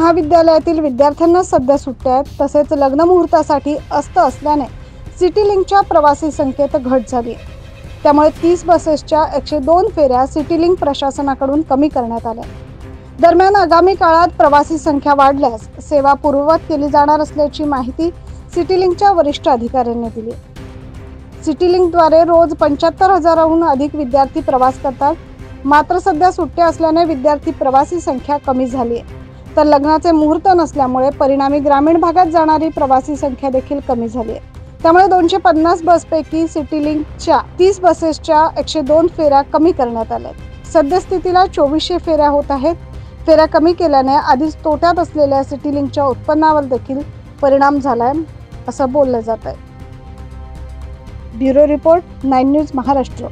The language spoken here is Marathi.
महाविद्यालयातील विद्यार्थ्यांना सध्या सुट्ट्या आहेत। तसेच लग्न मुहूर्तासाठी अस्त असल्याने सिटी लिंकच्या प्रवासी संख्येत घट झाली आहे। त्यामुळे 30 बसेसच्या 102 फेऱ्या सिटी लिंक प्रशासनाकडून कमी करण्यात आल्या। दरम्यान आगामी काळात प्रवासी संख्या वाढल्यास सेवा पूर्ववत केली जाणार असल्याची माहिती सिटी लिंकच्या वरिष्ठ अधिकाऱ्यांनी दिली। सिटी लिंकद्वारे रोज 75,000हून अधिक विद्यार्थी प्रवास करतात। मात्र सध्या सुट्ट्या असल्याने विद्यार्थी प्रवासी संख्या कमी झाली आहे, तर लग्नाचे मुहूर्त नसल्यामुळे परिणामी ग्रामीण भागात जाणारी प्रवासी संख्या देखील कमी झाली आहे। त्यामुळे 250 बसपैकी सिटी लिंकच्या 30 बसेसच्या 102 फेऱ्या कमी करण्यात आल्या। सद्यस्थितीला 2400 फेऱ्या होत आहेत। फेऱ्या कमी केल्याने आधीच तोट्यात असलेल्या सिटी लिंकच्या उत्पन्नावर देखील परिणाम झालाय असं बोललं जात आहे। Bureau report 9 news Maharashtra.